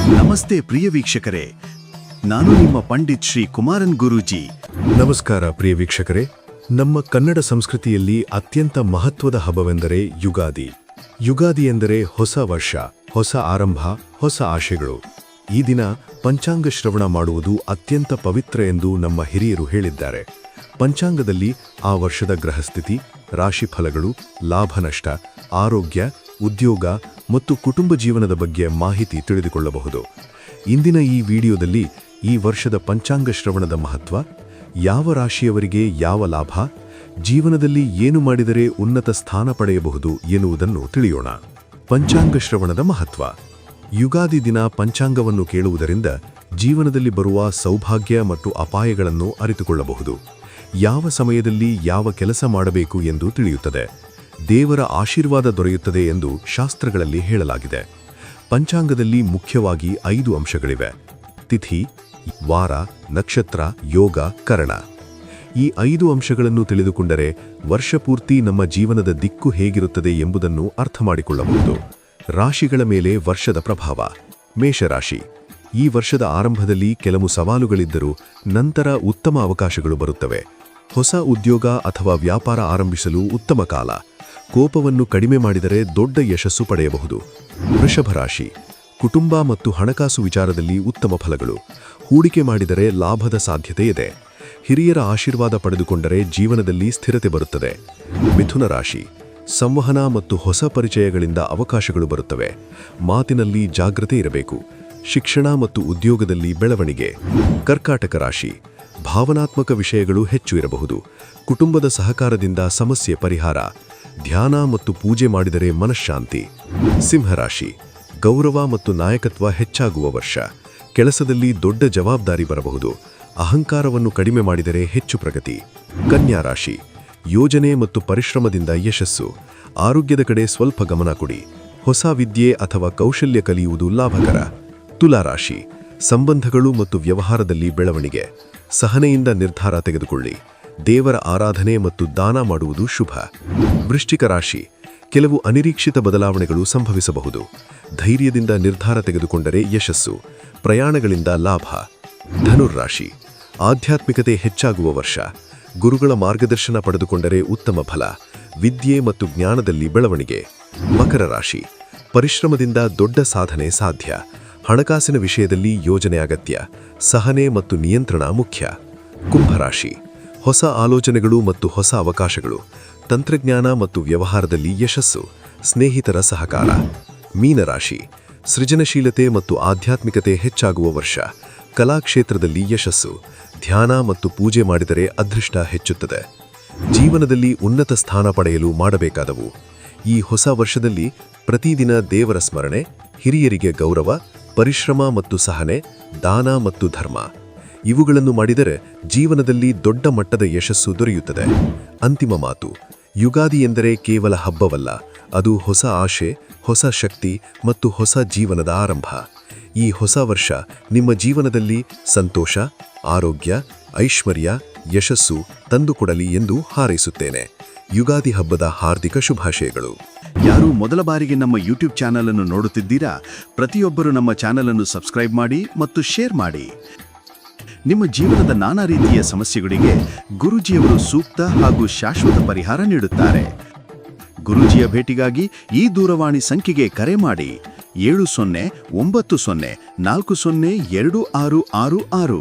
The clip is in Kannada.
ನಮಸ್ತೆ ಪ್ರಿಯ ವೀಕ್ಷಕರೇ, ನಾನು ನಿಮ್ಮ ಪಂಡಿತ್ ಶ್ರೀ ಕುಮಾರನ್ ಗುರೂಜಿ. ನಮಸ್ಕಾರ ಪ್ರಿಯ ವೀಕ್ಷಕರೇ. ನಮ್ಮ ಕನ್ನಡ ಸಂಸ್ಕೃತಿಯಲ್ಲಿ ಅತ್ಯಂತ ಮಹತ್ವದ ಹಬ್ಬವೆಂದರೆ ಯುಗಾದಿ. ಯುಗಾದಿ ಎಂದರೆ ಹೊಸ ವರ್ಷ, ಹೊಸ ಆರಂಭ, ಹೊಸ ಆಶೆಗಳು. ಈ ದಿನ ಪಂಚಾಂಗ ಶ್ರವಣ ಮಾಡುವುದು ಅತ್ಯಂತ ಪವಿತ್ರ ಎಂದು ನಮ್ಮ ಹಿರಿಯರು ಹೇಳಿದ್ದಾರೆ. ಪಂಚಾಂಗದಲ್ಲಿ ಆ ವರ್ಷದ ಗ್ರಹಸ್ಥಿತಿ, ರಾಶಿಫಲಗಳು, ಲಾಭನಷ್ಟ, ಆರೋಗ್ಯ, ಉದ್ಯೋಗ ಮತ್ತು ಕುಟುಂಬ ಜೀವನದ ಬಗ್ಗೆ ಮಾಹಿತಿ ತಿಳಿದುಕೊಳ್ಳಬಹುದು. ಇಂದಿನ ಈ ವಿಡಿಯೋದಲ್ಲಿ ಈ ವರ್ಷದ ಪಂಚಾಂಗ ಶ್ರವಣದ ಮಹತ್ವ, ಯಾವ ರಾಶಿಯವರಿಗೆ ಯಾವ ಲಾಭ, ಜೀವನದಲ್ಲಿ ಏನು ಮಾಡಿದರೆ ಉನ್ನತ ಸ್ಥಾನ ಪಡೆಯಬಹುದು ಎನ್ನುವುದನ್ನು ತಿಳಿಯೋಣ. ಪಂಚಾಂಗ ಶ್ರವಣದ ಮಹತ್ವ. ಯುಗಾದಿ ದಿನ ಪಂಚಾಂಗವನ್ನು ಕೇಳುವುದರಿಂದ ಜೀವನದಲ್ಲಿ ಬರುವ ಸೌಭಾಗ್ಯ ಮತ್ತು ಅಪಾಯಗಳನ್ನು ಅರಿತುಕೊಳ್ಳಬಹುದು. ಯಾವ ಸಮಯದಲ್ಲಿ ಯಾವ ಕೆಲಸ ಮಾಡಬೇಕು ಎಂದು ತಿಳಿಯುತ್ತದೆ. ದೇವರ ಆಶೀರ್ವಾದ ದೊರೆಯುತ್ತದೆ ಎಂದು ಶಾಸ್ತ್ರಗಳಲ್ಲಿ ಹೇಳಲಾಗಿದೆ. ಪಂಚಾಂಗದಲ್ಲಿ ಮುಖ್ಯವಾಗಿ 5 ಅಂಶಗಳಿವೆ: ತಿಥಿ, ವಾರ, ನಕ್ಷತ್ರ, ಯೋಗ, ಕರಣ. ಈ 5 ಅಂಶಗಳನ್ನು ತಿಳಿದುಕೊಂಡರೆ ವರ್ಷಪೂರ್ತಿ ನಮ್ಮ ಜೀವನದ ದಿಕ್ಕು ಹೇಗಿರುತ್ತದೆ ಎಂಬುದನ್ನು ಅರ್ಥಮಾಡಿಕೊಳ್ಳಬಹುದು. ರಾಶಿಗಳ ಮೇಲೆ ವರ್ಷದ ಪ್ರಭಾವ. ಮೇಷರಾಶಿ. ಈ ವರ್ಷದ ಆರಂಭದಲ್ಲಿ ಕೆಲವು ಸವಾಲುಗಳಿದ್ದರೂ ನಂತರ ಉತ್ತಮ ಅವಕಾಶಗಳು ಬರುತ್ತವೆ. ಹೊಸ ಉದ್ಯೋಗ ಅಥವಾ ವ್ಯಾಪಾರ ಆರಂಭಿಸಲು ಉತ್ತಮ ಕಾಲ. ಕೋಪವನ್ನು ಕಡಿಮೆ ಮಾಡಿದರೆ ದೊಡ್ಡ ಯಶಸ್ಸು ಪಡೆಯಬಹುದು. ವೃಷಭ ರಾಶಿ. ಕುಟುಂಬ ಮತ್ತು ಹಣಕಾಸು ವಿಚಾರದಲ್ಲಿ ಉತ್ತಮ ಫಲಗಳು. ಹೂಡಿಕೆ ಮಾಡಿದರೆ ಲಾಭದ ಸಾಧ್ಯತೆ ಇದೆ. ಹಿರಿಯರ ಆಶೀರ್ವಾದ ಪಡೆದುಕೊಂಡರೆ ಜೀವನದಲ್ಲಿ ಸ್ಥಿರತೆ ಬರುತ್ತದೆ. ಮಿಥುನ ರಾಶಿ. ಸಂವಹನ ಮತ್ತು ಹೊಸ ಪರಿಚಯಗಳಿಂದ ಅವಕಾಶಗಳು ಬರುತ್ತವೆ. ಮಾತಿನಲ್ಲಿ ಜಾಗೃತೆ ಇರಬೇಕು. ಶಿಕ್ಷಣ ಮತ್ತು ಉದ್ಯೋಗದಲ್ಲಿ ಬೆಳವಣಿಗೆ. ಕರ್ಕಾಟಕ ರಾಶಿ. ಭಾವನಾತ್ಮಕ ವಿಷಯಗಳು ಹೆಚ್ಚು ಇರಬಹುದು. ಕುಟುಂಬದ ಸಹಕಾರದಿಂದ ಸಮಸ್ಯೆ ಪರಿಹಾರ. ಧ್ಯಾನ ಮತ್ತು ಪೂಜೆ ಮಾಡಿದರೆ ಮನಃಶಾಂತಿ. ಸಿಂಹರಾಶಿ. ಗೌರವ ಮತ್ತು ನಾಯಕತ್ವ ಹೆಚ್ಚಾಗುವ ವರ್ಷ. ಕೆಲಸದಲ್ಲಿ ದೊಡ್ಡ ಜವಾಬ್ದಾರಿ ಬರಬಹುದು. ಅಹಂಕಾರವನ್ನು ಕಡಿಮೆ ಮಾಡಿದರೆ ಹೆಚ್ಚು ಪ್ರಗತಿ. ಕನ್ಯಾ ರಾಶಿ. ಯೋಜನೆ ಮತ್ತು ಪರಿಶ್ರಮದಿಂದ ಯಶಸ್ಸು. ಆರೋಗ್ಯದ ಕಡೆ ಸ್ವಲ್ಪ ಗಮನ ಕೊಡಿ. ಹೊಸ ವಿದ್ಯೆ ಅಥವಾ ಕೌಶಲ್ಯ ಕಲಿಯುವುದು ಲಾಭಕರ. ತುಲಾರಾಶಿ. ಸಂಬಂಧಗಳು ಮತ್ತು ವ್ಯವಹಾರದಲ್ಲಿ ಬೆಳವಣಿಗೆ. ಸಹನೆಯಿಂದ ನಿರ್ಧಾರ ತೆಗೆದುಕೊಳ್ಳಿ. ದೇವರ ಆರಾಧನೆ ಮತ್ತು ದಾನ ಮಾಡುವುದು ಶುಭ. ವೃಶ್ಚಿಕ ರಾಶಿ. ಕೆಲವು ಅನಿರೀಕ್ಷಿತ ಬದಲಾವಣೆಗಳು ಸಂಭವಿಸಬಹುದು. ಧೈರ್ಯದಿಂದ ನಿರ್ಧಾರ ತೆಗೆದುಕೊಂಡರೆ ಯಶಸ್ಸು. ಪ್ರಯಾಣಗಳಿಂದ ಲಾಭ. ಧನುರ್ರಾಶಿ. ಆಧ್ಯಾತ್ಮಿಕತೆ ಹೆಚ್ಚಾಗುವ ವರ್ಷ. ಗುರುಗಳ ಮಾರ್ಗದರ್ಶನ ಪಡೆದುಕೊಂಡರೆ ಉತ್ತಮ ಫಲ. ವಿದ್ಯೆ ಮತ್ತು ಜ್ಞಾನದಲ್ಲಿ ಬೆಳವಣಿಗೆ. ಮಕರ ರಾಶಿ. ಪರಿಶ್ರಮದಿಂದ ದೊಡ್ಡ ಸಾಧನೆ ಸಾಧ್ಯ. ಹಣಕಾಸಿನ ವಿಷಯದಲ್ಲಿ ಯೋಜನೆ ಅಗತ್ಯ. ಸಹನೆ ಮತ್ತು ನಿಯಂತ್ರಣ ಮುಖ್ಯ. ಕುಂಭರಾಶಿ. ಹೊಸ ಆಲೋಚನೆಗಳು ಮತ್ತು ಹೊಸ ಅವಕಾಶಗಳು. ತಂತ್ರಜ್ಞಾನ ಮತ್ತು ವ್ಯವಹಾರದಲ್ಲಿ ಯಶಸ್ಸು. ಸ್ನೇಹಿತರ ಸಹಕಾರ. ಮೀನರಾಶಿ. ಸೃಜನಶೀಲತೆ ಮತ್ತು ಆಧ್ಯಾತ್ಮಿಕತೆ ಹೆಚ್ಚಾಗುವ ವರ್ಷ. ಕಲಾಕ್ಷೇತ್ರದಲ್ಲಿ ಯಶಸ್ಸು. ಧ್ಯಾನ ಮತ್ತು ಪೂಜೆ ಮಾಡಿದರೆ ಅದೃಷ್ಟ ಹೆಚ್ಚುತ್ತದೆ. ಜೀವನದಲ್ಲಿ ಉನ್ನತ ಸ್ಥಾನ ಪಡೆಯಲು ಮಾಡಬೇಕಾದವು. ಈ ಹೊಸ ವರ್ಷದಲ್ಲಿ ಪ್ರತಿದಿನ ದೇವರ ಸ್ಮರಣೆ, ಹಿರಿಯರಿಗೆ ಗೌರವ, ಪರಿಶ್ರಮ ಮತ್ತು ಸಹನೆ, ದಾನ ಮತ್ತು ಧರ್ಮ ಇವುಗಳನ್ನು ಮಾಡಿದರೆ ಜೀವನದಲ್ಲಿ ದೊಡ್ಡ ಮಟ್ಟದ ಯಶಸ್ಸು ದೊರೆಯುತ್ತದೆ. ಅಂತಿಮ ಮಾತು. ಯುಗಾದಿ ಎಂದರೆ ಕೇವಲ ಹಬ್ಬವಲ್ಲ, ಅದು ಹೊಸ ಆಶೆ, ಹೊಸ ಶಕ್ತಿ ಮತ್ತು ಹೊಸ ಜೀವನದ ಆರಂಭ. ಈ ಹೊಸ ವರ್ಷ ನಿಮ್ಮ ಜೀವನದಲ್ಲಿ ಸಂತೋಷ, ಆರೋಗ್ಯ, ಐಶ್ವರ್ಯ, ಯಶಸ್ಸು ತಂದುಕೊಡಲಿ ಎಂದು ಹಾರೈಸುತ್ತೇನೆ. ಯುಗಾದಿ ಹಬ್ಬದ ಹಾರ್ದಿಕ ಶುಭಾಶಯಗಳು. ಯಾರು ಮೊದಲ ಬಾರಿಗೆ ನಮ್ಮ ಯೂಟ್ಯೂಬ್ ಚಾನಲ್ ಅನ್ನು ನೋಡುತ್ತಿದ್ದೀರಾ, ಪ್ರತಿಯೊಬ್ಬರು ನಮ್ಮ ಚಾನಲ್ ಅನ್ನು ಸಬ್ಸ್ಕ್ರೈಬ್ ಮಾಡಿ ಮತ್ತು ಶೇರ್ ಮಾಡಿ. ನಿಮ್ಮ ಜೀವನದ ನಾನಾ ರೀತಿಯ ಸಮಸ್ಯೆಗಳಿಗೆ ಗುರೂಜಿಯವರು ಸೂಕ್ತ ಹಾಗೂ ಶಾಶ್ವತ ಪರಿಹಾರ ನೀಡುತ್ತಾರೆ. ಗುರೂಜಿಯ ಭೇಟಿಗಾಗಿ ಈ ದೂರವಾಣಿ ಸಂಖ್ಯೆಗೆ ಕರೆ ಮಾಡಿ: 7090402666.